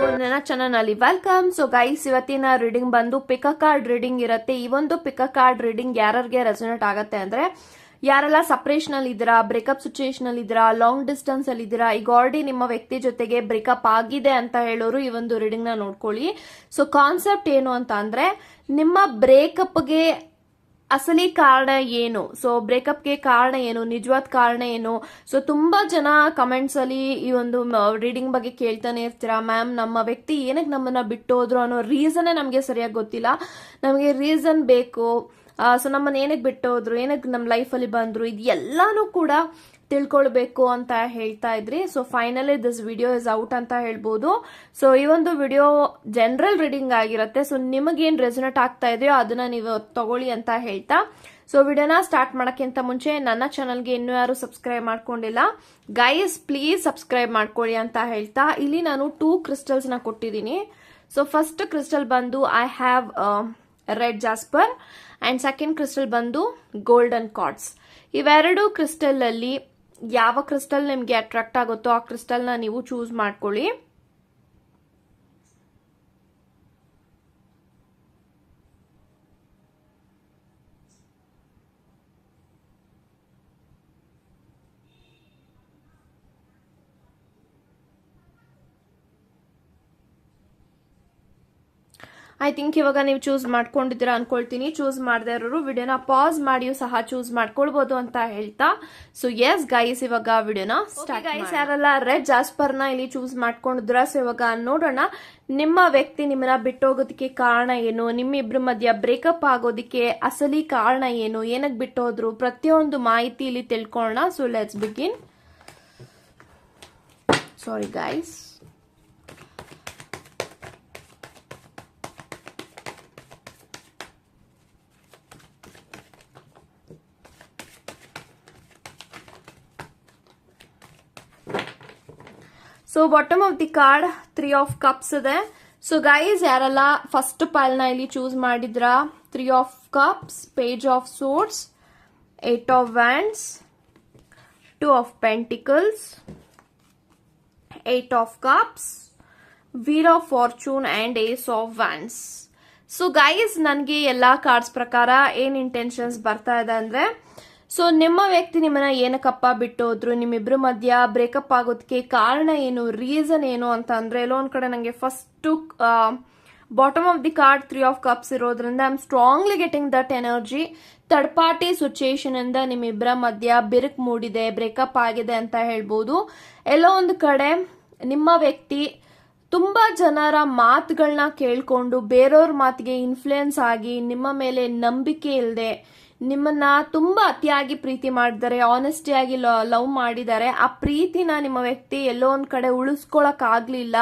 ನನ್ನ ಚಾನಲ್ನಲ್ಲಿ welcome. So guys, ಇವತ್ತಿನ ರೀಡಿಂಗ್ ಬಂದು ಪಿಕ್ ಅ ಕಾರ್ಡ್ ರೀಡಿಂಗ್ ಇರುತ್ತೆ. ಈ ಒಂದು ಪಿಕ್ ಅ ಕಾರ್ಡ್ ರೀಡಿಂಗ್ ಯಾರಿಗೆ ರೆಸೊನೇಟ್ ಆಗುತ್ತೆ ಅಂದ್ರೆ, ಯಾರೆಲ್ಲ ಸಪರೇಷನ್ ಅಲ್ಲಿ ಇದ್ದೀರಾ, ಬ್ರೇಕಪ್ ಸಿಚುಯೇಷನ್ ಅಲ್ಲಿ ಇದ್ದೀರಾ, ಲಾಂಗ್ ಡಿಸ್ಟೆನ್ಸ್ ಅಲ್ಲಿ ಇದ್ದೀರಾ, ಈಗ ಆಲ್ರೆಡಿ ನಿಮ್ಮ ವ್ಯಕ್ತಿ ಜೊತೆಗೆ ಬ್ರೇಕಪ್ ಆಗಿದೆ ಅಂತ ಹೇಳೋರು ಈ ಒಂದು ರೀಡಿಂಗ್ ನ ನೋಡ್ಕೊಳ್ಳಿ. ಸೊ ಕಾನ್ಸೆಪ್ಟ್ ಏನು ಅಂತ ಅಂದ್ರೆ, ನಿಮ್ಮ ಬ್ರೇಕಪ್ಗೆ ಅಸಲಿ ಕಾರಣ ಏನು, ಸೊ ಬ್ರೇಕಪ್ಗೆ ಕಾರಣ ಏನು, ನಿಜವಾದ ಕಾರಣ ಏನು. ಸೊ ತುಂಬಾ ಜನ ಕಮೆಂಟ್ಸ್ ಅಲ್ಲಿ ಈ ಒಂದು ರೀಡಿಂಗ್ ಬಗ್ಗೆ ಕೇಳ್ತಾನೆ ಇರ್ತೀರಾ, ಮ್ಯಾಮ್ ನಮ್ಮ ವ್ಯಕ್ತಿ ಏನಕ್ಕೆ ನಮ್ಮನ್ನ ಬಿಟ್ಟು ಹೋದ್ರು ಅನ್ನೋ ರೀಸನ್ನೇ ನಮಗೆ ಸರಿಯಾಗಿ ಗೊತ್ತಿಲ್ಲ, ನಮಗೆ ರೀಸನ್ ಬೇಕು, ಸೊ ನಮ್ಮನ್ನ ಏನಕ್ಕೆ ಬಿಟ್ಟು ಹೋದ್ರು, ಏನಕ್ಕೆ ನಮ್ಮ ಲೈಫಲ್ಲಿ ಬಂದ್ರು, ಇದು ಎಲ್ಲಾನು ಕೂಡ ತಿಳ್ಕೊಳ್ಬೇಕು ಅಂತ ಹೇಳ್ತಾ ಇದ್ರಿ. So finally this video is out ಅಂತ ಹೇಳ್ಬೋದು. ಸೊ ಈ ಒಂದು ವಿಡಿಯೋ ಜನರಲ್ ರೀಡಿಂಗ್ ಆಗಿರುತ್ತೆ. ಸೊ ನಿಮಗೇನ್ ರೆಸೊನೇಟ್ ಆಗ್ತಾ ಇದೆಯೋ ಅದನ್ನ ನೀವು ತಗೊಳ್ಳಿ ಅಂತ ಹೇಳ್ತಾ, ಸೊ ವಿಡಿಯೋನ ಸ್ಟಾರ್ಟ್ ಮಾಡಕ್ಕಿಂತ ಮುಂಚೆ ನನ್ನ ಚಾನಲ್ಗೆ ಇನ್ನೂ ಯಾರು ಸಬ್ಸ್ಕ್ರೈಬ್ ಮಾಡ್ಕೊಂಡಿಲ್ಲ, ಗೈಸ್ ಪ್ಲೀಸ್ ಸಬ್ಸ್ಕ್ರೈಬ್ ಮಾಡ್ಕೊಳ್ಳಿ ಅಂತ ಹೇಳ್ತಾ, ಇಲ್ಲಿ ನಾನು 2 ಕ್ರಿಸ್ಟಲ್ಸ್ ನ ಕೊಟ್ಟಿದ್ದೀನಿ. ಸೊ ಫಸ್ಟ್ ಕ್ರಿಸ್ಟಲ್ ಬಂದು I have read jasper and second crystal ಬಂದು ಗೋಲ್ಡನ್ ಕಾರ್ಡ್ಸ್. ಇವೆರಡು ಕ್ರಿಸ್ಟಲ್ ಅಲ್ಲಿ ಯಾವ ಕ್ರಿಸ್ಟಲ್ ನಿಮ್ಗೆ ಅಟ್ರಾಕ್ಟ್ ಆಗುತ್ತೋ ಆ ಕ್ರಿಸ್ಟಲ್ ನ ನೀವು ಚೂಸ್ ಮಾಡ್ಕೊಳ್ಳಿ. ಐ ಥಿಂಕ್ ಇವಾಗ ನೀವು ಚೂಸ್ ಮಾಡ್ಕೊಂಡಿದ್ದೀರಾ ಅನ್ಕೊಳ್ತೀನಿ. ಚೂಸ್ ಮಾಡದೇ ಇರೋರು ವಿಡಿಯೋನ ಪಾಸ್ ಮಾಡಿಯೂ ಸಹ ಚೂಸ್ ಮಾಡ್ಕೊಳ್ಬಹುದು ಅಂತ ಹೇಳ್ತಾ, ಸೊ ಎಸ್ ಗೈಸ್ ಇವಾಗ ವಿಡಿಯೋನ ಸ್ಟಾರ್ಟ್. ಗೈಸ್ ಯಾರೆಲ್ಲ ರೆಡ್ ಜಾಸ್ಪರ್ ನ ಇಲ್ಲಿ ಚೂಸ್ ಮಾಡ್ಕೊಂಡಿದ್ರ, ಸೊ ಇವಾಗ ನೋಡೋಣ ನಿಮ್ಮ ವ್ಯಕ್ತಿ ನಿಮ್ಮನ್ನ ಬಿಟ್ಟೋಗೋದಕ್ಕೆ ಕಾರಣ ಏನು, ನಿಮ್ಮಿಬ್ರ ಮಧ್ಯ ಬ್ರೇಕಪ್ ಆಗೋದಕ್ಕೆ ಅಸಲಿ ಕಾರಣ ಏನು, ಏನಕ್ಕೆ ಬಿಟ್ಟೋದ್ರು, ಪ್ರತಿಯೊಂದು ಮಾಹಿತಿ ಇಲ್ಲಿ ತಿಳ್ಕೊಳ್ಳೋಣ. So let's begin. Sorry guys. So bottom of the card 3 of cups ಇದೆ. ಸೊ ಗೈಸ್ ಯಾರೆಲ್ಲ ಫಸ್ಟ್ ಪೈಲ್ ನ ಇಲ್ಲಿ ಚೂಸ್ ಮಾಡಿದ್ರ, 3 of cups, page of swords, 8 of wands, 2 of pentacles, 8 of cups, wheel of fortune and ace of wands. So guys ನನಗೆ ಎಲ್ಲಾ cards ಪ್ರಕಾರ ಏನ್ intentions ಬರ್ತಾ ಇದೆ ಅಂದ್ರೆ, ಸೊ ನಿಮ್ಮ ವ್ಯಕ್ತಿ ನಿಮ್ಮನ್ನ ಏನಕ್ಕಪ್ಪ ಬಿಟ್ಟೋದ್ರು, ನಿಮ್ಮಿಬ್ರ ಮಧ್ಯ ಬ್ರೇಕಪ್ ಆಗೋದಕ್ಕೆ ಕಾರಣ ಏನು, ರೀಸನ್ ಏನು ಅಂತ ಅಂದ್ರೆ, ಎಲ್ಲೋ ಒಂದ್ ಕಡೆ ನಂಗೆ first bottom of the card 3 of cups ಇರೋದ್ರಿಂದ I am strongly getting that energy. Third party situation ಇಂದ ನಿಮ್ಮಿಬ್ರ ಮಧ್ಯ ಬಿರುಕು ಮೂಡಿದೆ, ಬ್ರೇಕಪ್ ಆಗಿದೆ ಅಂತ ಹೇಳ್ಬೋದು. ಎಲ್ಲೋ ಒಂದು ಕಡೆ ನಿಮ್ಮ ವ್ಯಕ್ತಿ ತುಂಬಾ ಜನರ ಮಾತುಗಳನ್ನ ಕೇಳ್ಕೊಂಡು ಬೇರೆಯವ್ರ ಮಾತಿಗೆ ಇನ್ಫ್ಲೂಯೆನ್ಸ್ ಆಗಿ ನಿಮ್ಮ ಮೇಲೆ ನಂಬಿಕೆ ಇಲ್ಲದೆ ನಿಮ್ಮನ್ನ ತುಂಬಾ ಅತಿಯಾಗಿ ಪ್ರೀತಿ ಮಾಡಿದ್ದಾರೆ, ಆನೆಸ್ಟಿಯಾಗಿ ಲವ್ ಮಾಡಿದ್ದಾರೆ. ಆ ಪ್ರೀತಿನ ನಿಮ್ಮ ವ್ಯಕ್ತಿ ಎಲ್ಲೋ ಒಂದ್ ಕಡೆ ಉಳಿಸ್ಕೊಳಕ್ ಆಗ್ಲಿಲ್ಲ.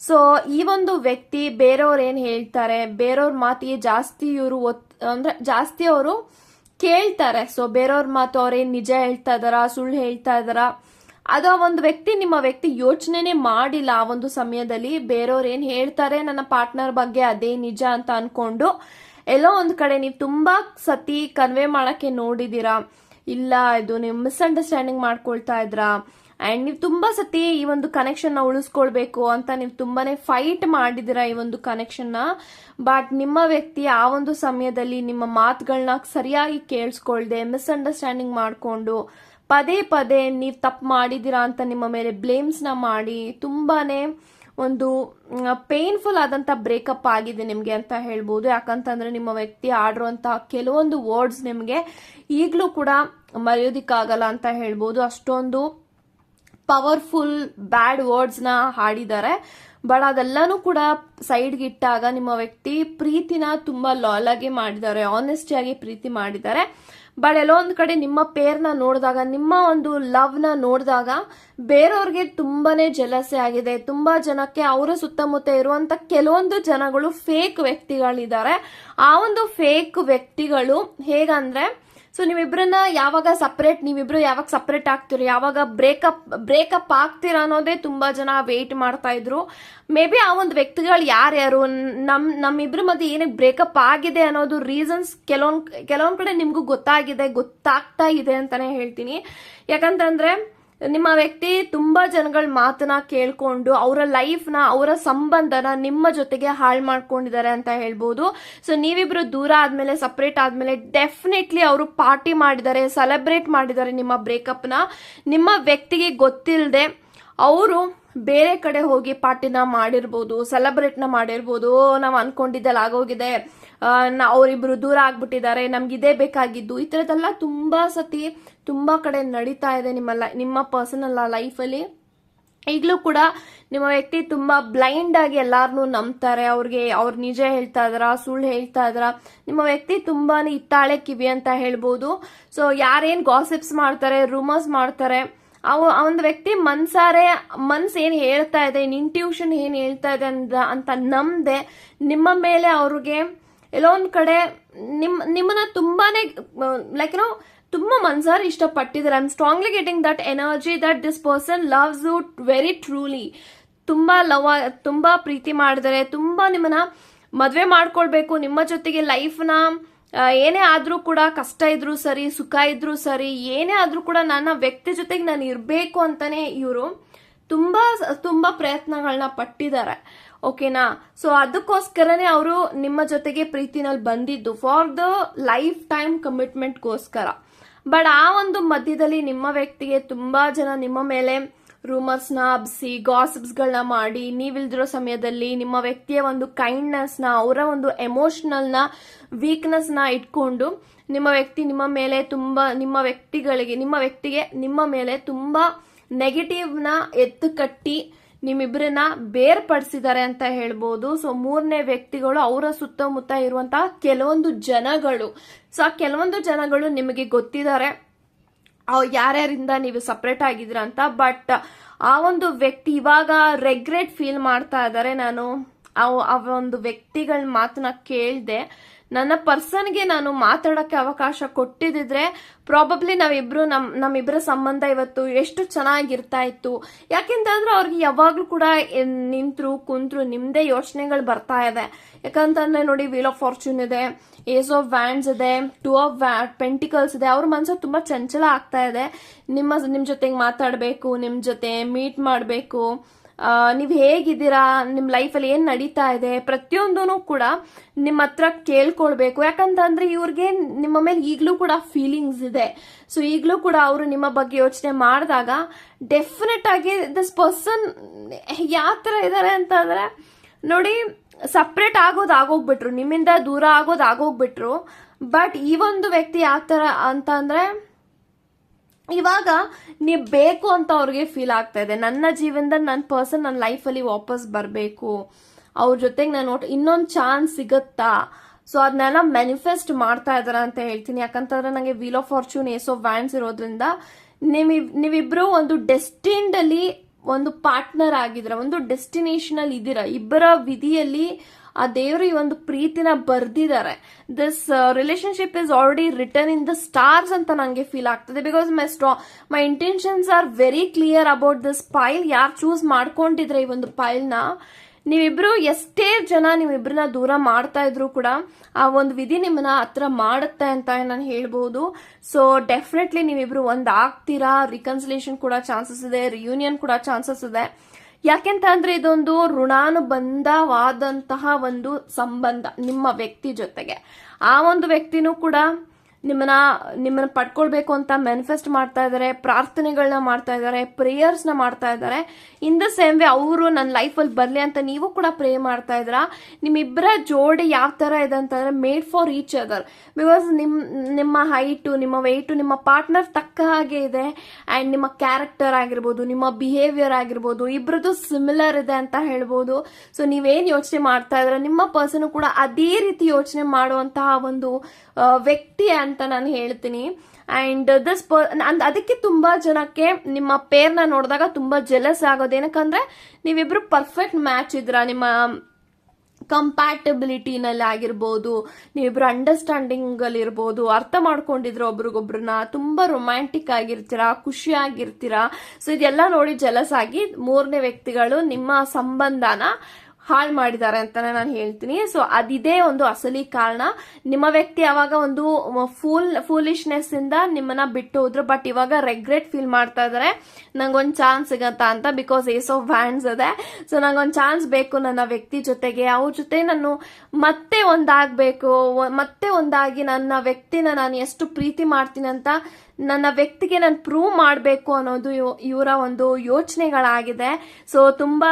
ಸೊ ಈ ಒಂದು ವ್ಯಕ್ತಿ ಬೇರೆಯವ್ರು ಏನ್ ಹೇಳ್ತಾರೆ, ಬೇರೆಯವ್ರ ಮಾತಿಗೆ ಜಾಸ್ತಿ ಜಾಸ್ತಿ ಅವರು ಕೇಳ್ತಾರೆ. ಸೊ ಬೇರೆಯವ್ರ ಮಾತು ಅವ್ರೇನ್ ನಿಜ ಹೇಳ್ತಾ ಇದಾರ, ಸುಳ್ಳು ಹೇಳ್ತಾ ಇದಾರ, ಅದು ಒಂದು ವ್ಯಕ್ತಿ ನಿಮ್ಮ ವ್ಯಕ್ತಿ ಯೋಚನೆನೇ ಮಾಡಿಲ್ಲ. ಆ ಒಂದು ಸಮಯದಲ್ಲಿ ಬೇರೆಯವ್ರು ಏನ್ ಹೇಳ್ತಾರೆ ನನ್ನ ಪಾರ್ಟ್ನರ್ ಬಗ್ಗೆ ಅದೇ ನಿಜ ಅಂತ ಅನ್ಕೊಂಡು ಎಲ್ಲೋ ಒಂದ್ ಕಡೆ ನೀವು ತುಂಬಾ ಸತಿ ಕನ್ವೆ ಮಾಡಕ್ಕೆ ನೋಡಿದೀರಾ, ಇಲ್ಲ ಇದು ನೀವು ಮಿಸ್ಅಂಡರ್ಸ್ಟ್ಯಾಂಡಿಂಗ್ ಮಾಡ್ಕೊಳ್ತಾ ಇದ್ರಾ, ಅಂಡ್ ನೀವು ತುಂಬಾ ಸತಿ ಈ ಒಂದು ಕನೆಕ್ಷನ್ ನ ಉಳಿಸ್ಕೊಳ್ಬೇಕು ಅಂತ ನೀವು ತುಂಬಾನೇ ಫೈಟ್ ಮಾಡಿದಿರಾ ಈ ಒಂದು ಕನೆಕ್ಷನ್ ನ. ಬಟ್ ನಿಮ್ಮ ವ್ಯಕ್ತಿ ಆ ಒಂದು ಸಮಯದಲ್ಲಿ ನಿಮ್ಮ ಮಾತುಗಳನ್ನ ಸರಿಯಾಗಿ ಕೇಳಿಸ್ಕೊಳ್ದೆ ಮಿಸ್ಅಂಡರ್ಸ್ಟ್ಯಾಂಡಿಂಗ್ ಮಾಡ್ಕೊಂಡು ಪದೇ ಪದೇ ನೀವು ತಪ್ಪು ಮಾಡಿದೀರಾ ಅಂತ ನಿಮ್ಮ ಮೇಲೆ ಬ್ಲೇಮ್ಸ್ ನ ಮಾಡಿ ತುಂಬಾನೇ ಒಂದು ಪೇನ್ಫುಲ್ ಆದಂತ ಬ್ರೇಕಪ್ ಆಗಿದೆ ನಿಮ್ಗೆ ಅಂತ ಹೇಳ್ಬೋದು. ಯಾಕಂತಂದ್ರೆ ನಿಮ್ಮ ವ್ಯಕ್ತಿ ಆಡಿರುವಂತಹ ಕೆಲವೊಂದು ವರ್ಡ್ಸ್ ನಿಮ್ಗೆ ಈಗ್ಲೂ ಕೂಡ ಮರೆಯೋದಿಕ್ಕಾಗಲ್ಲ ಅಂತ ಹೇಳ್ಬೋದು. ಅಷ್ಟೊಂದು ಪವರ್ಫುಲ್ ಬ್ಯಾಡ್ ವರ್ಡ್ಸ್ ನ ಹಾಡಿದ್ದಾರೆ. ಬಟ್ ಅದೆಲ್ಲಾನು ಕೂಡ ಸೈಡ್ಗೆ ಇಟ್ಟಾಗ ನಿಮ್ಮ ವ್ಯಕ್ತಿ ಪ್ರೀತಿನ ತುಂಬಾ ಲಾಯಲ್ ಆಗಿ ಮಾಡಿದ್ದಾರೆ, ಆನೆಸ್ಟಿಯಾಗಿ ಪ್ರೀತಿ ಮಾಡಿದ್ದಾರೆ. ಬಟ್ ಎಲ್ಲೋ ಒಂದ್ ಕಡೆ ನಿಮ್ಮ ಪೇರ್ನ ನೋಡಿದಾಗ, ನಿಮ್ಮ ಒಂದು ಲವ್ ನ ನೋಡಿದಾಗ ಬೇರೆಯವ್ರಿಗೆ ತುಂಬಾನೇ ಜಲಸೆ ಆಗಿದೆ. ತುಂಬಾ ಜನಕ್ಕೆ ಅವರ ಸುತ್ತಮುತ್ತ ಇರುವಂತ ಕೆಲವೊಂದು ಜನಗಳು ಫೇಕ್ ವ್ಯಕ್ತಿಗಳಿದ್ದಾರೆ. ಆ ಒಂದು ಫೇಕ್ ವ್ಯಕ್ತಿಗಳು ಹೇಗಂದ್ರೆ, ಸೊ ನೀವಿಬ್ರನ್ನ ಯಾವಾಗ ನೀವಿಬ್ರು ಯಾವಾಗ ಸಪರೇಟ್ ಆಗ್ತೀರೋ, ಯಾವಾಗ ಬ್ರೇಕಪ್ ಆಗ್ತೀರಾ ಅನ್ನೋದೇ ತುಂಬಾ ಜನ ವೇಟ್ ಮಾಡ್ತಾ ಇದ್ರು. ಮೇ ಬಿ ಆ ಒಂದು ವ್ಯಕ್ತಿಗಳು ಯಾರ್ಯಾರು, ನಮ್ಮಿಬ್ರ ಮಧ್ಯೆ ಏನಕ್ಕೆ ಬ್ರೇಕಪ್ ಆಗಿದೆ ಅನ್ನೋದು ರೀಸನ್ಸ್ ಕೆಲವೊಂದ್ ಕಡೆ ನಿಮ್ಗೂ ಗೊತ್ತಾಗ್ತಾ ಇದೆ ಅಂತಾನೆ ಹೇಳ್ತೀನಿ. ಯಾಕಂತಂದ್ರೆ ನಿಮ್ಮ ವ್ಯಕ್ತಿ ತುಂಬಾ ಜನಗಳ ಮಾತನ್ನ ಕೇಳ್ಕೊಂಡು ಅವರ ಲೈಫ್ನ, ಅವರ ಸಂಬಂಧನ ನಿಮ್ಮ ಜೊತೆಗೆ ಹಾಳು ಮಾಡ್ಕೊಂಡಿದ್ದಾರೆ ಅಂತ ಹೇಳ್ಬೋದು. ಸೊ ನೀವಿಬ್ರು ದೂರ ಆದ್ಮೇಲೆ, ಸಪರೇಟ್ ಆದ್ಮೇಲೆ ಡೆಫಿನೆಟ್ಲಿ ಅವರು ಪಾರ್ಟಿ ಮಾಡಿದ್ದಾರೆ, ಸೆಲೆಬ್ರೇಟ್ ಮಾಡಿದ್ದಾರೆ ನಿಮ್ಮ ಬ್ರೇಕಪ್ನ. ನಿಮ್ಮ ವ್ಯಕ್ತಿಗೆ ಗೊತ್ತಿಲ್ಲದೆ ಅವರು ಬೇರೆ ಕಡೆ ಹೋಗಿ ಪಾರ್ಟಿನ ಮಾಡಿರ್ಬೋದು, ಸೆಲೆಬ್ರೇಟ್ನ ಮಾಡಿರ್ಬೋದು. ನಾವು ಅನ್ಕೊಂಡಿದ್ದೆಲ್ಲ ಆಗೋಗಿದೆ, ಅವರಿಬ್ರು ದೂರ ಆಗ್ಬಿಟ್ಟಿದ್ದಾರೆ, ನಮ್ಗಿದೇ ಬೇಕಾಗಿದ್ದು, ಈ ಥರದ್ದೆಲ್ಲ ತುಂಬಾ ಸತಿ ತುಂಬಾ ಕಡೆ ನಡೀತಾ ಇದೆ ನಿಮ್ಮ ಪರ್ಸನಲ್ ಲೈಫಲ್ಲಿ. ಈಗಲೂ ಕೂಡ ನಿಮ್ಮ ವ್ಯಕ್ತಿ ತುಂಬಾ ಬ್ಲೈಂಡ್ ಆಗಿ ಎಲ್ಲಾರನ್ನೂ ನಂಬ್ತಾರೆ. ಅವ್ರು ನಿಜ ಹೇಳ್ತಾ ಇದಾರ, ಸುಳ್ಳು ಹೇಳ್ತಾ ಇದಾರ. ನಿಮ್ಮ ವ್ಯಕ್ತಿ ತುಂಬಾನೇ ಇತ್ತಾಳೆ ಕಿವಿ ಅಂತ ಹೇಳ್ಬೋದು. ಸೊ ಯಾರೇನ್ ಗಾಸಿಪ್ಸ್ ಮಾಡ್ತಾರೆ, ರೂಮರ್ಸ್ ಮಾಡ್ತಾರೆ, ಒಂದು ವ್ಯಕ್ತಿ ಮನ್ಸ್ ಏನ್ ಹೇಳ್ತಾ ಇದೆ, ಇಂಟ್ಯೂಷನ್ ಏನ್ ಹೇಳ್ತಾ ಇದೆ ಅಂತ ನಂಬದೆ ನಿಮ್ಮ ಮೇಲೆ ಅವ್ರಿಗೆ ಎಲ್ಲೋ ಒಂದ್ ಕಡೆ ನಿಮ್ಮನ್ನ ತುಂಬಾನೇ ಲೈಕ್ ತುಂಬಾ ಮನ್ಸಾರಿ ಇಷ್ಟಪಟ್ಟಿದ್ದಾರೆ. I am strongly getting that energy that this person loves you very truly. ತುಂಬಾ ಪ್ರೀತಿ ಮಾಡಿದರೆ, ತುಂಬಾ ನಿಮ್ಮನ್ನ ಮದ್ವೆ ಮಾಡ್ಕೊಳ್ಬೇಕು, ನಿಮ್ಮ ಜೊತೆಗೆ ಲೈಫ್ನ ಏನೇ ಆದ್ರೂ ಕೂಡ, ಕಷ್ಟ ಇದ್ರು ಸರಿ, ಸುಖ ಇದ್ರು ಸರಿ, ಏನೇ ಆದ್ರೂ ಕೂಡ ನನ್ನ ವ್ಯಕ್ತಿ ಜೊತೆಗೆ ನಾನು ಇರ್ಬೇಕು ಅಂತಾನೆ ಇವರು ತುಂಬಾ ಪ್ರಯತ್ನಗಳನ್ನ ಪಟ್ಟಿದ್ದಾರೆ. ಓಕೆನಾ? ಸೊ ಅದಕ್ಕೋಸ್ಕರನೇ ಅವರು ನಿಮ್ಮ ಜೊತೆಗೆ ಪ್ರೀತಿನಲ್ಲಿ ಬಂದಿದ್ದು, ಫಾರ್ ದ ಲೈಫ್ ಟೈಮ್ ಕಮಿಟ್ಮೆಂಟ್ಗೋಸ್ಕರ. ಬಟ್ ಆ ಒಂದು ಮಧ್ಯದಲ್ಲಿ ನಿಮ್ಮ ವ್ಯಕ್ತಿಗೆ ತುಂಬಾ ಜನ ನಿಮ್ಮ ಮೇಲೆ ರೂಮರ್ಸ್ನ ಹಬ್ಸಿ, ಗಾಸಿಪ್ಸ್ಗಳನ್ನ ಮಾಡಿ, ನೀವಿಲ್ದಿರೋ ಸಮಯದಲ್ಲಿ ನಿಮ್ಮ ವ್ಯಕ್ತಿಯ ಒಂದು ಕೈಂಡ್ನೆಸ್ನ, ಅವರ ಒಂದು ಎಮೋಷನಲ್ನ ವೀಕ್ನೆಸ್ನ ಇಟ್ಕೊಂಡು ನಿಮ್ಮ ವ್ಯಕ್ತಿ ನಿಮ್ಮ ಮೇಲೆ ನಿಮ್ಮ ವ್ಯಕ್ತಿಗೆ ನಿಮ್ಮ ಮೇಲೆ ತುಂಬಾ ನೆಗೆಟಿವ್ನ ಎತ್ತು ಕಟ್ಟಿ ನಿಮ್ಮಿಬ್ಬರನ್ನ ಬೇರ್ಪಡಿಸಿದ್ದಾರೆ ಅಂತ ಹೇಳ್ಬೋದು. ಸೊ ಮೂರನೇ ವ್ಯಕ್ತಿಗಳು, ಅವರ ಸುತ್ತಮುತ್ತ ಇರುವಂತಹ ಕೆಲವೊಂದು ಜನಗಳು. ಸೊ ಆ ಕೆಲವೊಂದು ಜನಗಳು ನಿಮಗೆ ಗೊತ್ತಿದ್ದಾರೆ ಯಾರ್ಯಾರಿಂದ ನೀವು ಸಪ್ರೇಟ್ ಆಗಿದ್ರ ಅಂತ. ಬಟ್ ಆ ಒಂದು ವ್ಯಕ್ತಿ ಇವಾಗ ರೆಗ್ರೆಟ್ ಫೀಲ್ ಮಾಡ್ತಾ ಇದ್ದಾರೆ. ನಾನು ಆ ಒಂದು ವ್ಯಕ್ತಿಗಳ ಮಾತನ್ನ ಕೇಳ್ದೆ, ನನ್ನ ಪರ್ಸನ್ಗೆ ನಾನು ಮಾತಾಡಕ್ಕೆ ಅವಕಾಶ ಕೊಟ್ಟಿದ್ರೆ ಪ್ರಾಬಬ್ಲಿ ನಮ್ಮಿಬ್ಬರ ಸಂಬಂಧ ಇವತ್ತು ಎಷ್ಟು ಚೆನ್ನಾಗಿರ್ತಾ ಇತ್ತು. ಯಾಕೆಂತಂದ್ರೆ ಅವ್ರಿಗೆ ಯಾವಾಗ್ಲೂ ಕೂಡ ನಿಂತ್ರು ಕುಂತ್ರು ನಿಮ್ದೇ ಯೋಚನೆಗಳು ಬರ್ತಾ ಇದೆ. ಯಾಕಂತಂದ್ರೆ ನೋಡಿ, ವೀಲ್ ಆಫ್ ಫಾರ್ಚೂನ್ ಇದೆ, ಏಸ್ ಆಫ್ ವ್ಯಾಂಡ್ಸ್ ಇದೆ, ಟೂ ಆಫ್ ಪೆಂಟಿಕಲ್ಸ್ ಇದೆ. ಅವ್ರ ಮನಸ್ಸು ತುಂಬಾ ಚಂಚಲ ಆಗ್ತಾ ಇದೆ. ನಿಮ್ ಜೊತೆಗೆ ಮಾತಾಡ್ಬೇಕು, ನಿಮ್ ಜೊತೆ ಮೀಟ್ ಮಾಡ್ಬೇಕು, ನೀವ್ ಹೇಗಿದ್ದೀರಾ, ನಿಮ್ ಲೈಫಲ್ಲಿ ಏನ್ ನಡೀತಾ ಇದೆ, ಪ್ರತಿಯೊಂದೂ ಕೂಡ ನಿಮ್ಮ ಹತ್ರ ಕೇಳ್ಕೊಳ್ಬೇಕು. ಯಾಕಂತಂದ್ರೆ ಇವ್ರಿಗೆ ನಿಮ್ಮ ಮೇಲೆ ಈಗ್ಲೂ ಕೂಡ ಫೀಲಿಂಗ್ಸ್ ಇದೆ. ಸೊ ಈಗ್ಲೂ ಕೂಡ ಅವರು ನಿಮ್ಮ ಬಗ್ಗೆ ಯೋಚನೆ ಮಾಡಿದಾಗ ಡೆಫಿನೆಟ್ ಆಗಿ ದಿಸ್ ಪರ್ಸನ್ ಯಾವ ತರ ಇದಾರೆ ಅಂತಂದ್ರೆ ನೋಡಿ, ಸಪ್ರೇಟ್ ಆಗೋಗ್ಬಿಟ್ರು, ನಿಮ್ಮಿಂದ ದೂರ ಆಗೋಗ್ಬಿಟ್ರು. ಬಟ್ ಈ ಒಂದು ವ್ಯಕ್ತಿ ಯಾವ ತರ ಅಂತಂದ್ರೆ ಇವಾಗ ನೀವ್ ಬೇಕು ಅಂತ ಅವ್ರಿಗೆ ಫೀಲ್ ಆಗ್ತಾ ಇದೆ. ನನ್ನ ಜೀವನದಲ್ಲಿ ನನ್ನ ಪರ್ಸನ್ ನನ್ನ ಲೈಫಲ್ಲಿ ವಾಪಸ್ ಬರಬೇಕು, ಅವ್ರ ಜೊತೆಗೆ ನಾನು ಇನ್ನೊಂದು ಚಾನ್ಸ್ ಸಿಗುತ್ತಾ. ಸೊ ಅದನ್ನೆಲ್ಲ ಮ್ಯಾನಿಫೆಸ್ಟ್ ಮಾಡ್ತಾ ಇದಾರ ಅಂತ ಹೇಳ್ತೀನಿ. ಯಾಕಂತಂದ್ರೆ ನಂಗೆ wheel of fortune, ace of wands ಇರೋದ್ರಿಂದ ನೀವಿಬ್ರು ಒಂದು ಡೆಸ್ಟಿನ್ಡ್ ಅಲ್ಲಿ ಒಂದು ಪಾರ್ಟ್ನರ್ ಆಗಿದ್ರ, ಒಂದು ಡೆಸ್ಟಿನೇಷನ್ ಅಲ್ಲಿ ಇದ್ದೀರಾ. ಇಬ್ಬರ ವಿಧಿಯಲ್ಲಿ ಆ ದೇವರು ಈ ಒಂದು ಪ್ರೀತಿನ ಬರ್ದಿದ್ದಾರೆ. This relationship is already return in the stars ಅಂತ ನಂಗೆ ಫೀಲ್ ಆಗ್ತದೆ. Because my intentions are very clear about this pile. ಯಾರು ಚೂಸ್ ಮಾಡ್ಕೊಂಡಿದ್ರೆ ಈ ಒಂದು ಪೈಲ್ನ, ನೀವಿಬ್ರು ಎಷ್ಟೇ ಜನ ನೀವಿಬ್ರನ್ನ ದೂರ ಮಾಡ್ತಾ ಇದ್ರು ಕೂಡ ಆ ಒಂದು ವಿಧಿ ನಿಮ್ಮನ್ನ ಹತ್ರ ಮಾಡುತ್ತೆ ಅಂತ ನಾನು ಹೇಳ್ಬೋದು. ಸೊ ಡೆಫಿನೆಟ್ಲಿ ನೀವಿಬ್ರು ಆಗ್ತೀರಾ. ರಿಕನ್ಸಿಲೇಷನ್ ಕೂಡ ಚಾನ್ಸಸ್ ಇದೆ, ರಿಯೂನಿಯನ್ ಕೂಡ ಚಾನ್ಸಸ್ ಇದೆ. ಯಾಕೆಂತ ಅಂದ್ರೆ ಇದೊಂದು ಋಣಾನುಬಂಧವಾದಂತಹ ಒಂದು ಸಂಬಂಧ ನಿಮ್ಮ ವ್ಯಕ್ತಿ ಜೊತೆಗೆ. ಆ ಒಂದು ವ್ಯಕ್ತಿನೂ ಕೂಡ ನಿಮ್ಮನ್ನ ಪಡ್ಕೊಳ್ಬೇಕು ಅಂತ ಮ್ಯಾನಿಫೆಸ್ಟ್ ಮಾಡ್ತಾ ಇದಾರೆ, ಪ್ರಾರ್ಥನೆಗಳನ್ನ ಮಾಡ್ತಾ ಇದಾರೆ, ಪ್ರೇಯರ್ಸ್ ನ ಮಾಡ್ತಾ ಇದಾರೆ. ಇನ್ ದ ಸೇಮ್ ವೇ ಅವರು ನನ್ನ ಲೈಫಲ್ಲಿ ಬರ್ಲಿ ಅಂತ ನೀವು ಕೂಡ ಪ್ರೇ ಮಾಡ್ತಾ ಇದ್ದೀರಾ. ನಿಮ್ಮಿಬ್ಬರ ಜೋಡಿ ಯಾವ ತರ ಇದೆ ಅಂತಂದ್ರೆ made for each other. Because ನಿಮ್ಮ ಹೈಟು, ನಿಮ್ಮ ವೆಯ್ಟು ನಿಮ್ಮ ಪಾರ್ಟ್ನರ್ ತಕ್ಕ ಹಾಗೆ ಇದೆ. ಅಂಡ್ ನಿಮ್ಮ ಕ್ಯಾರೆಕ್ಟರ್ ಆಗಿರ್ಬೋದು, ನಿಮ್ಮ ಬಿಹೇವಿಯರ್ ಆಗಿರ್ಬೋದು, ಇಬ್ರದ್ದು ಸಿಮಿಲರ್ ಇದೆ ಅಂತ ಹೇಳ್ಬೋದು. ಸೊ ನೀವೇನ್ ಯೋಚನೆ ಮಾಡ್ತಾ ಇದ್ರ, ನಿಮ್ಮ ಪರ್ಸನ್ ಕೂಡ ಅದೇ ರೀತಿ ಯೋಚನೆ ಮಾಡುವಂತಹ ಒಂದು ವ್ಯಕ್ತಿ ಅಂತ ನಾನು ಹೇಳ್ತೀನಿ. ಅಂಡ್ ಅದಕ್ಕೆ ತುಂಬಾ ಜನಕ್ಕೆ ನಿಮ್ಮ ಪೇರ್ನ ನೋಡಿದಾಗ ತುಂಬಾ ಜೆಲಸ್ ಆಗೋದು. ಏನಕ್ಕಂದ್ರೆ ನೀವಿಬ್ರು ಪರ್ಫೆಕ್ಟ್ ಮ್ಯಾಚ್ ಇದ್ರ, ನಿಮ್ಮ ಕಂಪ್ಯಾಟಬಿಲಿಟಿನಲ್ಲಿ ಆಗಿರ್ಬೋದು, ನೀವಿಬ್ರು ಅಂಡರ್ಸ್ಟ್ಯಾಂಡಿಂಗ್ ಅಲ್ಲಿ ಇರ್ಬೋದು, ಅರ್ಥ ಮಾಡ್ಕೊಂಡಿದ್ರು ಒಬ್ರಿಗೊಬ್ರನ್ನ, ತುಂಬಾ ರೊಮ್ಯಾಂಟಿಕ್ ಆಗಿರ್ತೀರಾ, ಖುಷಿಯಾಗಿರ್ತೀರಾ. ಸೊ ಇದೆಲ್ಲ ನೋಡಿ ಜೆಲಸ್ ಆಗಿ ಮೂರನೇ ವ್ಯಕ್ತಿಗಳು ನಿಮ್ಮ ಸಂಬಂಧನ ಹಾಳು ಮಾಡಿದ್ದಾರೆ ಅಂತಾನೆ ನಾನು ಹೇಳ್ತೀನಿ. ಸೊ ಅದಿದೇ ಒಂದು ಅಸಲಿ ಕಾರಣ. ನಿಮ್ಮ ವ್ಯಕ್ತಿ ಯಾವಾಗ ಒಂದು ಫೂಲಿಶ್ನೆಸ್ ಇಂದ ನಿಮ್ಮನ್ನ ಬಿಟ್ಟು ಹೋದ್ರು, ಬಟ್ ಇವಾಗ ರೆಗ್ರೆಟ್ ಫೀಲ್ ಮಾಡ್ತಾ ಇದಾರೆ, ನಂಗೊಂದು ಚಾನ್ಸ್ ಸಿಗತ್ತಾ ಅಂತ. ಬಿಕಾಸ್ ಏಸ್ ಆಫ್ ವ್ಯಾಂಡ್ಸ್ ಇದೆ. ಸೊ ನಂಗೊಂದು ಚಾನ್ಸ್ ಬೇಕು ನನ್ನ ವ್ಯಕ್ತಿ ಜೊತೆಗೆ, ಅವ್ರ ಜೊತೆ ನಾನು ಮತ್ತೆ ಒಂದಾಗಬೇಕು, ಮತ್ತೆ ಒಂದಾಗಿ ನನ್ನ ವ್ಯಕ್ತಿನ ನಾನು ಎಷ್ಟು ಪ್ರೀತಿ ಮಾಡ್ತೀನಿ ಅಂತ ನನ್ನ ವ್ಯಕ್ತಿಗೆ ನಾನು ಪ್ರೂವ್ ಮಾಡಬೇಕು ಅನ್ನೋದು ಇವರ ಒಂದು ಯೋಚನೆಗಳಾಗಿದೆ. ಸೊ ತುಂಬಾ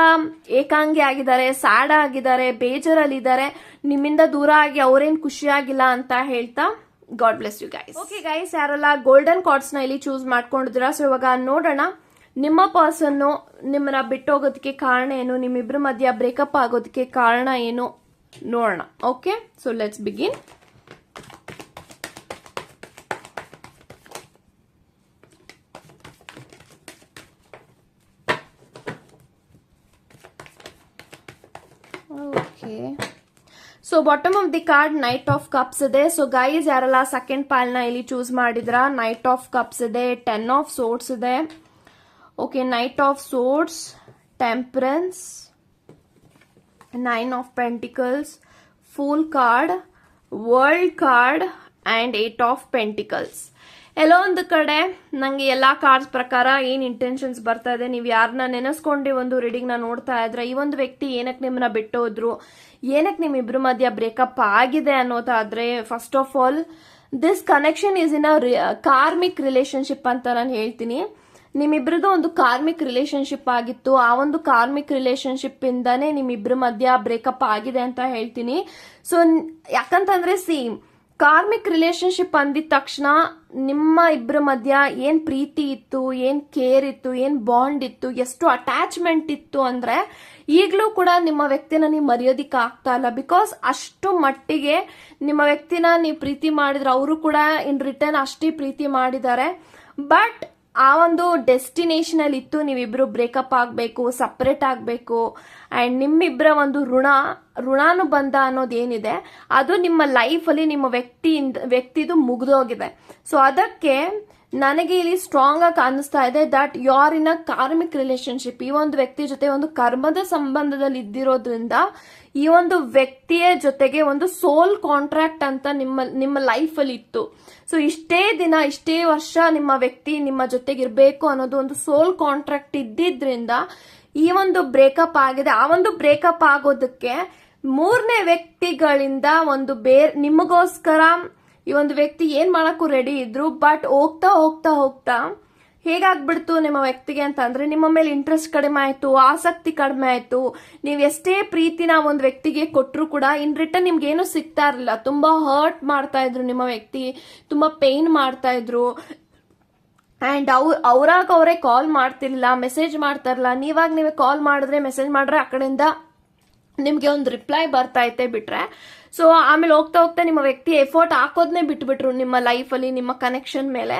ಏಕಾಂಗಿ ಆಗಿದ್ದಾರೆ, ಸ್ಯಾಡ್ ಆಗಿದ್ದಾರೆ, ಬೇಜಾರಲ್ಲಿದ್ದಾರೆ, ನಿಮ್ಮಿಂದ ದೂರ ಆಗಿ ಅವ್ರೇನ್ ಖುಷಿಯಾಗಿಲ್ಲ ಅಂತ ಹೇಳ್ತಾ God bless you guys. Okay guys, ಯಾರೆಲ್ಲ ಗೋಲ್ಡನ್ ಕಾರ್ಡ್ಸ್ ನ ಇಲ್ಲಿ ಚೂಸ್ ಮಾಡ್ಕೊಂಡಿದ್ದೀರಾ, ಸೊ ಇವಾಗ ನೋಡೋಣ ನಿಮ್ಮ ಪರ್ಸನ್ ನಿಮ್ಮನ್ನ ಬಿಟ್ಟೋಗೋದಕ್ಕೆ ಕಾರಣ ಏನು, ನಿಮ್ಮಿಬ್ರ ಮಧ್ಯ ಬ್ರೇಕಪ್ ಆಗೋದಕ್ಕೆ ಕಾರಣ ಏನು ನೋಡೋಣ. Okay, so let's begin. Okay, so bottom of the card knight of cups ಇದೆ. ಸೊ ಗೈಸ್, ಯಾರೆಲ್ಲ ಸೆಕೆಂಡ್ ಪಾಲ್ ನ ಇಲ್ಲಿ ಚೂಸ್ ಮಾಡಿದ್ರ, ನೈಟ್ ಆಫ್ ಕಪ್ಸ್ ಇದೆ, 10 ಆಫ್ ಸೋರ್ಟ್ಸ್ ಇದೆ. Okay, knight of swords, temperance, 9 of pentacles, fool card, world card and 8 of pentacles. ಎಲ್ಲೋ ಒಂದು ಕಡೆ ನಂಗೆ ಎಲ್ಲಾ ಕಾರ್ಡ್ಸ್ ಪ್ರಕಾರ ಏನ್ ಇಂಟೆನ್ಷನ್ಸ್ ಬರ್ತಾ ಇದೆ, ನೀವು ಯಾರನ್ನ ನೆನೆಸ್ಕೊಂಡು ಒಂದು ರೀಡಿಂಗ್ ನ ನೋಡ್ತಾ ಇದ್ರೆ, ಈ ಒಂದು ವ್ಯಕ್ತಿ ಏನಕ್ಕೆ ನಿಮ್ಮನ್ನ ಬಿಟ್ಟೋದ್ರು, ಏನಕ್ಕೆ ನಿಮ್ಮಿಬ್ರ ಮಧ್ಯ ಬ್ರೇಕಪ್ ಆಗಿದೆ ಅನ್ನೋದಾದ್ರೆ, first of all this connection is in a karmic relationship ಅಂತ ನಾನು ಹೇಳ್ತೀನಿ. ನಿಮ್ಮಿಬ್ರದ್ದು ಒಂದು ಕಾರ್ಮಿಕ್ ರಿಲೇಶನ್ಶಿಪ್ ಆಗಿತ್ತು, ಆ ಒಂದು ಕಾರ್ಮಿಕ್ ರಿಲೇಶನ್ಶಿಪ್ ಇಂದಾನೆ ನಿಮ್ಮಿಬ್ರ ಮಧ್ಯ ಬ್ರೇಕಪ್ ಆಗಿದೆ ಅಂತ ಹೇಳ್ತೀನಿ. ಸೊ ಯಾಕಂತಂದ್ರೆ ಕಾರ್ಮಿಕ್ ರಿಲೇಶನ್ಶಿಪ್ ಅಂದಿದ ತಕ್ಷಣ ನಿಮ್ಮ ಇಬ್ಬರ ಮಧ್ಯ ಏನ್ ಪ್ರೀತಿ ಇತ್ತು, ಏನ್ ಕೇರ್ ಇತ್ತು, ಏನ್ ಬಾಂಡ್ ಇತ್ತು, ಎಷ್ಟು ಅಟ್ಯಾಚ್ಮೆಂಟ್ ಇತ್ತು ಅಂದ್ರೆ ಈಗಲೂ ಕೂಡ ನಿಮ್ಮ ವ್ಯಕ್ತಿನ ನೀವು ಮರೆಯೋದಿಕ್ಕೆ ಆಗ್ತಾ ಇಲ್ಲ. ಬಿಕಾಸ್ ಅಷ್ಟು ಮಟ್ಟಿಗೆ ನಿಮ್ಮ ವ್ಯಕ್ತಿನ ನೀವು ಪ್ರೀತಿ ಮಾಡಿದ್ರೆ ಅವರು ಕೂಡ ಇನ್ ರಿಟರ್ನ್ ಅಷ್ಟೇ ಪ್ರೀತಿ ಮಾಡಿದ್ದಾರೆ. ಬಟ್ ಆ ಒಂದು ಡೆಸ್ಟಿನೇಷನ್ ಅಲ್ಲಿ ಇತ್ತು, ನೀವಿಬ್ರು ಬ್ರೇಕಪ್ ಆಗ್ಬೇಕು, ಸಪರೇಟ್ ಆಗ್ಬೇಕು, ಅಂಡ್ ನಿಮ್ಮಿಬ್ಬರ ಒಂದು ಋಣಾನುಬಂಧ ಅನ್ನೋದೇನಿದೆ ಅದು ನಿಮ್ಮ ಲೈಫ್ ಅಲ್ಲಿ ನಿಮ್ಮ ವ್ಯಕ್ತಿದು ಮುಗ್ದೋಗಿದೆ. ಸೊ ಅದಕ್ಕೆ ನನಗೆ ಇಲ್ಲಿ ಸ್ಟ್ರಾಂಗ್ ಆಗಿ ಕಾಣಿಸ್ತಾ ಇದೆ that you are in a karmic relationship. ಈ ಒಂದು ವ್ಯಕ್ತಿ ಜೊತೆ ಒಂದು ಕರ್ಮದ ಸಂಬಂಧದಲ್ಲಿ ಇದ್ದಿರೋದ್ರಿಂದ ಈ ಒಂದು ವ್ಯಕ್ತಿಯ ಜೊತೆಗೆ ಒಂದು ಸೋಲ್ ಕಾಂಟ್ರಾಕ್ಟ್ ಅಂತ ನಿಮ್ಮ ಲೈಫ್ ಅಲ್ಲಿ ಇತ್ತು. ಸೊ ಇಷ್ಟೇ ದಿನ, ಇಷ್ಟೇ ವರ್ಷ ನಿಮ್ಮ ವ್ಯಕ್ತಿ ನಿಮ್ಮ ಜೊತೆಗೆ ಇರಬೇಕು ಅನ್ನೋದು ಒಂದು ಸೋಲ್ ಕಾಂಟ್ರಾಕ್ಟ್ ಇದ್ದಿದ್ರಿಂದ ಈ ಒಂದು ಬ್ರೇಕಪ್ ಆಗಿದೆ. ಆ ಒಂದು ಬ್ರೇಕಪ್ ಆಗೋದಕ್ಕೆ ಮೂರನೇ ವ್ಯಕ್ತಿಗಳಿಂದ ಒಂದು ನಿಮಗೋಸ್ಕರ ಈ ಒಂದು ವ್ಯಕ್ತಿ ಏನ್ ಮಾಡಕ್ಕೂ ರೆಡಿ ಇದ್ರು. ಬಟ್ ಹೋಗ್ತಾ ಹೋಗ್ತಾ ಹೋಗ್ತಾ ಹೇಗಾಗ್ಬಿಡ್ತು ನಿಮ್ಮ ವ್ಯಕ್ತಿಗೆ ಅಂತ ಅಂದ್ರೆ, ನಿಮ್ಮ ಮೇಲೆ ಇಂಟ್ರೆಸ್ಟ್ ಕಡಿಮೆ ಆಯ್ತು, ಆಸಕ್ತಿ ಕಡಿಮೆ ಆಯ್ತು. ನೀವು ಎಷ್ಟೇ ಪ್ರೀತಿನ ಒಂದು ವ್ಯಕ್ತಿಗೆ ಕೊಟ್ಟರು ಕೂಡ ಇನ್ ರಿಟರ್ನ್ ನಿಮ್ಗೆ ಏನು ಸಿಗ್ತಾ ಇರಲಿಲ್ಲ. ತುಂಬಾ ಹರ್ಟ್ ಮಾಡ್ತಾ ಇದ್ರು ನಿಮ್ಮ ವ್ಯಕ್ತಿ, ತುಂಬಾ ಪೇನ್ ಮಾಡ್ತಾ ಇದ್ರು. ಅಂಡ್ ಅವ್ರಾಗ ಅವರೇ ಕಾಲ್ ಮಾಡ್ತಿರ್ಲಿಲ್ಲ, ಮೆಸೇಜ್ ಮಾಡ್ತಾ ಇರಲಿಲ್ಲ. ನೀವೇ ಕಾಲ್ ಮಾಡಿದ್ರೆ, ಮೆಸೇಜ್ ಮಾಡ್ರೆ ಆ ಕಡೆಯಿಂದ ನಿಮ್ಗೆ ಒಂದು ರಿಪ್ಲೈ ಬರ್ತಾ ಐತೆ ಬಿಟ್ರೆ. ಸೊ ಆಮೇಲೆ ಹೋಗ್ತಾ ಹೋಗ್ತಾ ನಿಮ್ಮ ವ್ಯಕ್ತಿ ಎಫರ್ಟ್ ಹಾಕೋದ್ನೇ ಬಿಟ್ಬಿಟ್ರು ನಿಮ್ಮ ಲೈಫ್ ಅಲ್ಲಿ, ನಿಮ್ಮ ಕನೆಕ್ಷನ್ ಮೇಲೆ.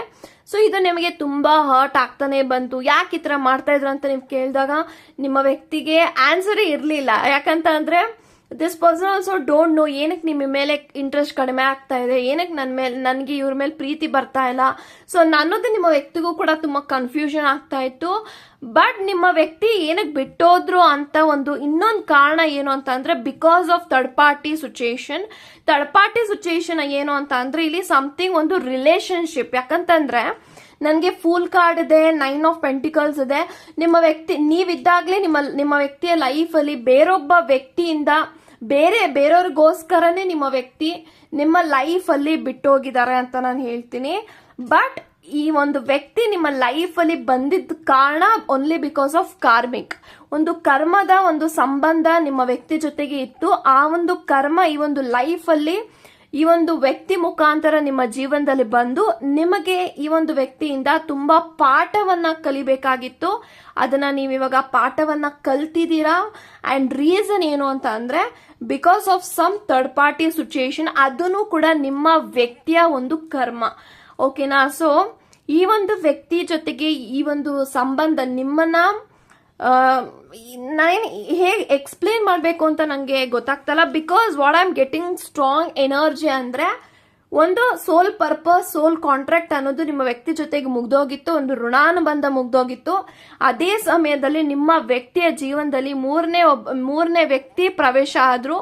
ಸೊ ಇದು ನಿಮಗೆ ತುಂಬಾ ಹರ್ಟ್ ಆಗ್ತಾನೆ ಬಂತು. ಯಾಕೆ ಈ ತರ ಮಾಡ್ತಾ ಇದ್ರು ಅಂತ ನೀವು ಕೇಳಿದಾಗ ನಿಮ್ಮ ವ್ಯಕ್ತಿಗೆ ಆನ್ಸರೇ ಇರ್ಲಿಲ್ಲ. ಯಾಕಂತ ಅಂದ್ರೆ this person also don't know ಏನಕ್ಕೆ ನಿಮ್ಮ ಮೇಲೆ ಇಂಟ್ರೆಸ್ಟ್ ಕಡಿಮೆ ಆಗ್ತಾ ಇದೆ, ಏನಕ್ಕೆ ನನ್ಗೆ ಇವ್ರ ಮೇಲೆ ಪ್ರೀತಿ ಬರ್ತಾ ಇಲ್ಲ. ಸೊ ನನ್ನದು ನಿಮ್ಮ ವ್ಯಕ್ತಿಗೂ ಕೂಡ ತುಂಬಾ ಕನ್ಫ್ಯೂಷನ್ ಆಗ್ತಾ ಇತ್ತು. ಬಟ್ ನಿಮ್ಮ ವ್ಯಕ್ತಿ ಏನಕ್ಕೆ ಬಿಟ್ಟೋದ್ರು ಅಂತ ಒಂದು ಇನ್ನೊಂದು ಕಾರಣ ಏನು ಅಂತ ಅಂದ್ರೆ, because of third party situation. Third party situation ಏನು ಅಂತ ಅಂದ್ರೆ ಇಲ್ಲಿ ಸಮಥಿಂಗ್ ಒಂದು ರಿಲೇಶನ್ಶಿಪ್. ಯಾಕಂತಂದ್ರೆ ನನಗೆ ಫೂಲ್ ಕಾರ್ಡ್ ಇದೆ, 9 ಆಫ್ ಪೆಂಟಿಕಲ್ಸ್ ಇದೆ. ನಿಮ್ಮ ವ್ಯಕ್ತಿ ನೀವಿದ್ದಾಗ್ಲೇ ನಿಮ್ಮ ವ್ಯಕ್ತಿಯ ಲೈಫ್ ಅಲ್ಲಿ ಬೇರೊಬ್ಬ ವ್ಯಕ್ತಿಯಿಂದ ಬೇರೆಯವ್ರಿಗೋಸ್ಕರನೇ ನಿಮ್ಮ ವ್ಯಕ್ತಿ ನಿಮ್ಮ ಲೈಫ್ ಅಲ್ಲಿ ಬಿಟ್ಟೋಗಿದ್ದಾರೆ ಅಂತ ನಾನು ಹೇಳ್ತೀನಿ. ಬಟ್ ಈ ಒಂದು ವ್ಯಕ್ತಿ ನಿಮ್ಮ ಲೈಫ್ ಅಲ್ಲಿ ಬಂದಿದ್ದ ಕಾರಣ ಓನ್ಲಿ ಬಿಕಾಸ್ ಆಫ್ ಕಾರ್ಮಿಕ್. ಒಂದು ಕರ್ಮದ ಒಂದು ಸಂಬಂಧ ನಿಮ್ಮ ವ್ಯಕ್ತಿ ಜೊತೆಗೆ ಇತ್ತು. ಆ ಒಂದು ಕರ್ಮ ಈ ಒಂದು ಲೈಫ್ ಅಲ್ಲಿ ಈ ಒಂದು ವ್ಯಕ್ತಿ ಮುಖಾಂತರ ನಿಮ್ಮ ಜೀವನದಲ್ಲಿ ಬಂದು ನಿಮಗೆ ಈ ಒಂದು ವ್ಯಕ್ತಿಯಿಂದ ತುಂಬಾ ಪಾಠವನ್ನ ಕಲಿಬೇಕಾಗಿತ್ತು. ಅದನ್ನ ನೀವು ಇವಾಗ ಪಾಠವನ್ನ ಕಲ್ತಿದ್ದೀರಾ. ಅಂಡ್ ರೀಸನ್ ಏನು ಅಂತ ಅಂದ್ರೆ because of some third party situation. ಅದನ್ನು ಕೂಡ ನಿಮ್ಮ ವ್ಯಕ್ತಿಯ ಒಂದು ಕರ್ಮ. ಓಕೆನಾ? ಸೊ ಈ ಒಂದು ವ್ಯಕ್ತಿ ಜೊತೆಗೆ ಈ ಒಂದು ಸಂಬಂಧ ನಿಮ್ಮನ್ನ ನಾನು ಹೇಗೆ ಎಕ್ಸ್ಪ್ಲೇನ್ ಮಾಡಬೇಕು ಅಂತ ನನಗೆ ಗೊತ್ತಾಗ್ತಲ್ಲ. Because what I am getting strong energy ಅಂದ್ರೆ ಒಂದು ಸೋಲ್ ಪರ್ಪಸ್, ಸೋಲ್ ಕಾಂಟ್ರಾಕ್ಟ್ ಅನ್ನೋದು ನಿಮ್ಮ ವ್ಯಕ್ತಿ ಜೊತೆಗೆ ಮುಗ್ದೋಗಿತ್ತು, ಒಂದು ಋಣಾನುಬಂಧ ಮುಗ್ದೋಗಿತ್ತು. ಅದೇ ಸಮಯದಲ್ಲಿ ನಿಮ್ಮ ವ್ಯಕ್ತಿಯ ಜೀವನದಲ್ಲಿ ಮೂರನೇ ವ್ಯಕ್ತಿ ಪ್ರವೇಶ ಆದ್ರು.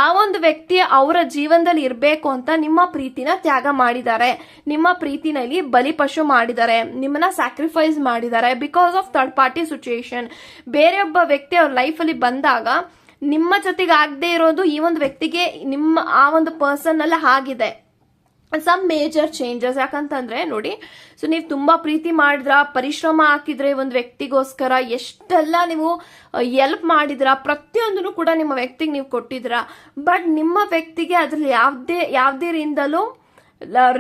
ಆ ಒಂದು ವ್ಯಕ್ತಿ ಅವರ ಜೀವನದಲ್ಲಿ ಇರಬೇಕು ಅಂತ ನಿಮ್ಮ ಪ್ರೀತಿನ ತ್ಯಾಗ ಮಾಡಿದ್ದಾರೆ, ನಿಮ್ಮ ಪ್ರೀತಿನಲ್ಲಿ ಬಲಿಪಶು ಮಾಡಿದ್ದಾರೆ, ನಿಮ್ಮನ್ನ ಸ್ಯಾಕ್ರಿಫೈಸ್ ಮಾಡಿದ್ದಾರೆ because of third party situation. ಬೇರೆಯೊಬ್ಬ ವ್ಯಕ್ತಿ ಅವ್ರ ಲೈಫಲ್ಲಿ ಬಂದಾಗ ನಿಮ್ಮ ಜೊತೆಗೆ ಆಗದೆ ಇರೋದು ಈ ಒಂದು ವ್ಯಕ್ತಿಗೆ ನಿಮ್ಮ ಆ ಒಂದು ಪರ್ಸನ್ ಅಲ್ಲಿ ಆಗಿದೆ. Some major changes. ಯಾಕಂತಂದ್ರೆ ನೋಡಿ, ಸೊ ನೀವು ತುಂಬಾ ಪ್ರೀತಿ ಮಾಡಿದ್ರ, ಪರಿಶ್ರಮ ಹಾಕಿದ್ರೆ ಒಂದು ವ್ಯಕ್ತಿಗೋಸ್ಕರ, ಎಷ್ಟೆಲ್ಲ ನೀವು ಹೆಲ್ಪ್ ಮಾಡಿದ್ರ, ಪ್ರತಿಯೊಂದನ್ನು ಕೂಡ ನಿಮ್ಮ ವ್ಯಕ್ತಿಗೆ ನೀವು ಕೊಟ್ಟಿದ್ರ. ಬಟ್ ನಿಮ್ಮ ವ್ಯಕ್ತಿಗೆ ಅದ್ರಲ್ಲಿ ಯಾವ್ದೇ ರೀತಿಯಲ್ಲೂ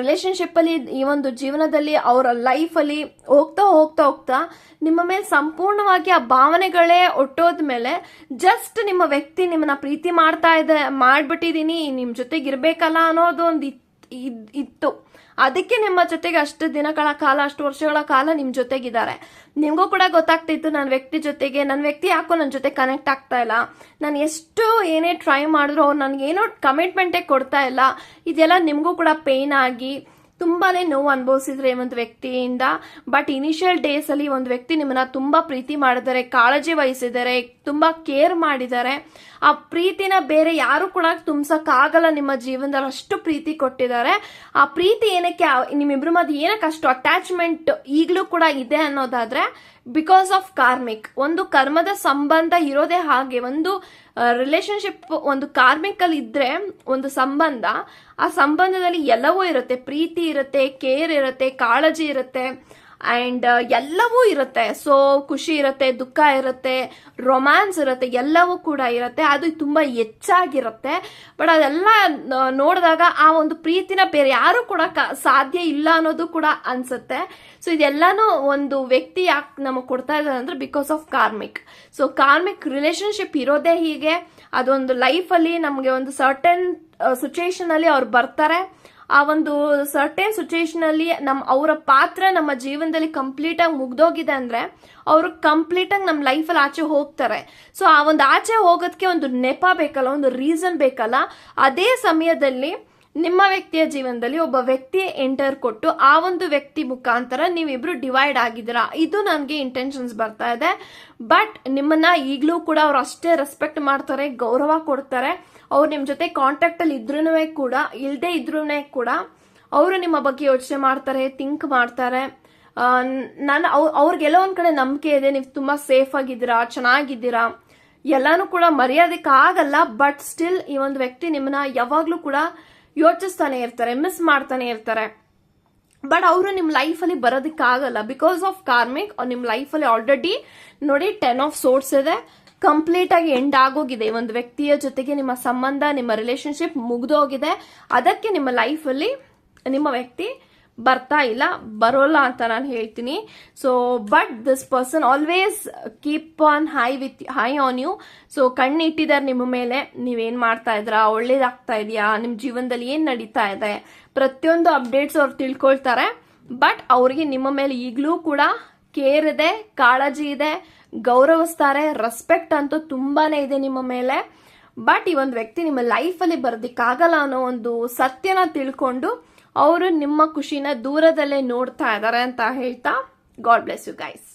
ರಿಲೇಶನ್ಶಿಪ್ ಅಲ್ಲಿ, ಈ ಒಂದು ಜೀವನದಲ್ಲಿ, ಅವರ ಲೈಫ್ ಅಲ್ಲಿ ಹೋಗ್ತಾ ನಿಮ್ಮ ಮೇಲೆ ಸಂಪೂರ್ಣವಾಗಿ ಆ ಭಾವನೆಗಳೇ ಒಟ್ಟೋದ್ಮೇಲೆ ಜಸ್ಟ್ ನಿಮ್ಮ ವ್ಯಕ್ತಿ ನಿಮ್ಮನ್ನ ಪ್ರೀತಿ ಮಾಡ್ಬಿಟ್ಟಿದೀನಿ, ನಿಮ್ ಜೊತೆಗೆ ಇರ್ಬೇಕಲ್ಲ ಅನ್ನೋದು ಒಂದು ಇತ್ತು. ಅದಕ್ಕೆ ನಿಮ್ಮ ಜೊತೆಗೆ ಅಷ್ಟು ದಿನಗಳ ಕಾಲ, ಅಷ್ಟು ವರ್ಷಗಳ ಕಾಲ ನಿಮ್ ಜೊತೆಗಿದ್ದಾರೆ. ನಿಮ್ಗೂ ಕೂಡ ಗೊತ್ತಾಗ್ತಿತ್ತು ನನ್ನ ವ್ಯಕ್ತಿ ಯಾಕೋ ನನ್ನ ಜೊತೆ ಕನೆಕ್ಟ್ ಆಗ್ತಾ ಇಲ್ಲ, ನಾನು ಎಷ್ಟು ಏನೇ ಟ್ರೈ ಮಾಡಿದ್ರು ಅವ್ರು ನನ್ಗೇನೋ ಕಮಿಟ್ಮೆಂಟೇ ಕೊಡ್ತಾ ಇಲ್ಲ. ಇದೆಲ್ಲ ನಿಮ್ಗೂ ಕೂಡ ಪೇನ್ ಆಗಿ ತುಂಬಾನೇ ನೋವು ಅನುಭವಿಸಿದ್ರೆ ಒಂದು ವ್ಯಕ್ತಿಯಿಂದ. ಬಟ್ ಇನಿಷಿಯಲ್ ಡೇಸ್ ಅಲ್ಲಿ ಒಂದು ವ್ಯಕ್ತಿ ನಿಮ್ಮನ್ನ ತುಂಬಾ ಪ್ರೀತಿ ಮಾಡಿದ್ದಾರೆ, ಕಾಳಜಿ ವಹಿಸಿದ್ದಾರೆ, ತುಂಬಾ ಕೇರ್ ಮಾಡಿದ್ದಾರೆ. ಆ ಪ್ರೀತಿನ ಬೇರೆ ಯಾರು ಕೂಡ ತುಂಬಸಕ್ಕಾಗಲ್ಲ. ನಿಮ್ಮ ಜೀವನದಲ್ಲಿ ಅಷ್ಟು ಪ್ರೀತಿ ಕೊಟ್ಟಿದ್ದಾರೆ. ಆ ಪ್ರೀತಿ ಏನಕ್ಕೆ, ನಿಮ್ಮಿಬ್ರು ಮಧ್ಯೆ ಏನಕ್ಕೆ ಅಷ್ಟು ಅಟ್ಯಾಚ್ಮೆಂಟ್ ಈಗಲೂ ಕೂಡ ಇದೆ ಅನ್ನೋದಾದ್ರೆ ಬಿಕಾಸ್ ಆಫ್ ಕಾರ್ಮಿಕ್. ಒಂದು ಕರ್ಮದ ಸಂಬಂಧ ಇರೋದೇ ಹಾಗೆ. ಒಂದು ರಿಲೇಶನ್ಶಿಪ್ ಒಂದು ಕಾರ್ಮಿಕ್ ಅಲ್ಲಿ ಇದ್ರೆ ಒಂದು ಸಂಬಂಧ, ಆ ಸಂಬಂಧದಲ್ಲಿ ಎಲ್ಲವೂ ಇರುತ್ತೆ. ಪ್ರೀತಿ ಇರುತ್ತೆ, ಕೇರ್ ಇರುತ್ತೆ, ಕಾಳಜಿ ಇರುತ್ತೆ, ಅಂಡ್ ಎಲ್ಲವೂ ಇರುತ್ತೆ. ಸೊ ಖುಷಿ ಇರುತ್ತೆ, ದುಃಖ ಇರುತ್ತೆ, ರೊಮ್ಯಾನ್ಸ್ ಇರುತ್ತೆ, ಎಲ್ಲವೂ ಕೂಡ ಇರುತ್ತೆ. ಅದು ತುಂಬಾ ಹೆಚ್ಚಾಗಿರುತ್ತೆ. ಬಟ್ ಅದೆಲ್ಲ ನೋಡಿದಾಗ ಆ ಒಂದು ಪ್ರೀತಿನ ಬೇರೆ ಯಾರು ಕೂಡ ಸಾಧ್ಯ ಇಲ್ಲ ಅನ್ನೋದು ಕೂಡ ಅನ್ಸುತ್ತೆ. ಸೊ ಇದೆಲ್ಲಾನು ಒಂದು ವ್ಯಕ್ತಿ ಯಾಕೆ ನಮಗೆ ಕೊಡ್ತಾ ಇದ್ದಾರೆ ಅಂದ್ರೆ because of karmic. So karmic relationship ಇರೋದೇ ಹೀಗೆ. ಅದೊಂದು ಲೈಫ್ ಅಲ್ಲಿ ನಮಗೆ ಒಂದು ಸರ್ಟನ್ ಸಿಚುಯೇಷನ್ ಅಲ್ಲಿ ಅವ್ರು ಬರ್ತಾರೆ. ಆ ಒಂದು ಸರ್ಟೇನ್ ಸಿಚುಯೇಷನ್ ಅಲ್ಲಿ ಅವರ ಪಾತ್ರ ನಮ್ಮ ಜೀವನದಲ್ಲಿ ಕಂಪ್ಲೀಟ್ ಆಗಿ ಮುಗ್ದೋಗಿದೆ ಅಂದ್ರೆ ಅವರು ಕಂಪ್ಲೀಟ್ ಆಗಿ ನಮ್ಮ ಲೈಫಲ್ಲಿ ಆಚೆ ಹೋಗ್ತಾರೆ. ಸೊ ಆ ಒಂದು ಆಚೆ ಹೋಗೋದಕ್ಕೆ ಒಂದು ನೆಪ ಬೇಕಲ್ಲ, ಒಂದು ರೀಸನ್ ಬೇಕಲ್ಲ. ಅದೇ ಸಮಯದಲ್ಲಿ ನಿಮ್ಮ ವ್ಯಕ್ತಿಯ ಜೀವನದಲ್ಲಿ ಒಬ್ಬ ವ್ಯಕ್ತಿ ಎಂಟರ್ ಕೊಟ್ಟು ಆ ಒಂದು ವ್ಯಕ್ತಿ ಮುಖಾಂತರ ನೀವಿಬ್ರು ಡಿವೈಡ್ ಆಗಿದ್ದೀರಾ. ಇದು ನನಗೆ ಇಂಟೆನ್ಷನ್ಸ್ ಬರ್ತಾ ಇದೆ. ಬಟ್ ನಿಮ್ಮನ್ನ ಈಗಲೂ ಕೂಡ ಅವ್ರು ಅಷ್ಟೇ ರೆಸ್ಪೆಕ್ಟ್ ಮಾಡ್ತಾರೆ, ಗೌರವ ಕೊಡ್ತಾರೆ. ಅವ್ರು ನಿಮ್ ಜೊತೆ ಕಾಂಟ್ಯಾಕ್ಟ್ ಅಲ್ಲಿ ಇದ್ರೂ ಕೂಡ, ಇಲ್ದೇ ಇದ್ರೂ ಕೂಡ ಅವರು ನಿಮ್ಮ ಬಗ್ಗೆ ಯೋಚನೆ ಮಾಡ್ತಾರೆ, ಥಿಂಕ್ ಮಾಡ್ತಾರೆ. ಅವ್ರಿಗೆಲ್ಲ ಒಂದ್ ಕಡೆ ನಂಬಿಕೆ ಇದೆ, ನೀವು ತುಂಬಾ ಸೇಫ್ ಆಗಿದ್ದೀರಾ, ಚೆನ್ನಾಗಿದ್ದೀರಾ, ಎಲ್ಲಾನು ಕೂಡ ಮರ್ಯಾದಕ್ಕೆ ಆಗಲ್ಲ. ಬಟ್ ಸ್ಟಿಲ್ ಈ ಒಂದು ವ್ಯಕ್ತಿ ನಿಮ್ಮನ್ನ ಯಾವಾಗ್ಲೂ ಕೂಡ ಯೋಚಿಸ್ತಾನೆ ಇರ್ತಾರೆ, ಮಿಸ್ ಮಾಡ್ತಾನೆ ಇರ್ತಾರೆ. ಬಟ್ ಅವರು ನಿಮ್ ಲೈಫ್ ಅಲ್ಲಿ ಬರೋದಕ್ಕಾಗಲ್ಲ ಬಿಕಾಸ್ ಆಫ್ ಕಾರ್ಮಿಕ್. ನಿಮ್ ಲೈಫ್ ಅಲ್ಲಿ ಆಲ್ರೆಡಿ ನೋಡಿ 10 ಆಫ್ ಸೋರ್ಸ್ ಇದೆ, ಕಂಪ್ಲೀಟ್ ಆಗಿ ಎಂಡ್ ಆಗೋಗಿದೆ. ಒಂದು ವ್ಯಕ್ತಿಯ ಜೊತೆಗೆ ನಿಮ್ಮ ಸಂಬಂಧ, ನಿಮ್ಮ ರಿಲೇಶನ್ಶಿಪ್ ಮುಗ್ದೋಗಿದೆ. ಅದಕ್ಕೆ ನಿಮ್ಮ ಲೈಫ್ ಅಲ್ಲಿ ನಿಮ್ಮ ವ್ಯಕ್ತಿ ಬರ್ತಾ ಇಲ್ಲ, ಬರೋಲ್ಲ ಅಂತ ನಾನು ಹೇಳ್ತೀನಿ. So but this person always keep an eye on you. So ಕಣ್ಣಿಟ್ಟಿದ್ದಾರೆ ನಿಮ್ಮ ಮೇಲೆ, ನೀವೇನ್ ಮಾಡ್ತಾ ಇದ್ರಾ, ಒಳ್ಳೇದಾಗ್ತಾ ಇದೆಯಾ, ನಿಮ್ ಜೀವನದಲ್ಲಿ ಏನ್ ನಡೀತಾ ಇದೆ, ಪ್ರತಿಯೊಂದು ಅಪ್ಡೇಟ್ಸ್ ಅವ್ರು ತಿಳ್ಕೊಳ್ತಾರೆ. ಬಟ್ ಅವ್ರಿಗೆ ನಿಮ್ಮ ಮೇಲೆ ಈಗಲೂ ಕೂಡ ಕೇರ್ ಇದೆ, ಕಾಳಜಿ ಇದೆ, ಗೌರವಿಸ್ತಾರೆ, ರೆಸ್ಪೆಕ್ಟ್ ಅಂತೂ ತುಂಬಾನೇ ಇದೆ ನಿಮ್ಮ ಮೇಲೆ. ಬಟ್ ಈ ಒಂದು ವ್ಯಕ್ತಿ ನಿಮ್ಮ ಲೈಫ್ ಅಲ್ಲಿ ಬರೋದಿಕ್ಕಾಗಲ್ಲ ಅನ್ನೋ ಒಂದು ಸತ್ಯನ ತಿಳ್ಕೊಂಡು ಅವರು ನಿಮ್ಮ ಖುಷಿನ ದೂರದಲ್ಲೇ ನೋಡ್ತಾ ಇದ್ದಾರೆ ಅಂತ ಹೇಳ್ತಾ, ಗಾಡ್ ಬ್ಲೆಸ್ ಯು ಗೈಸ್.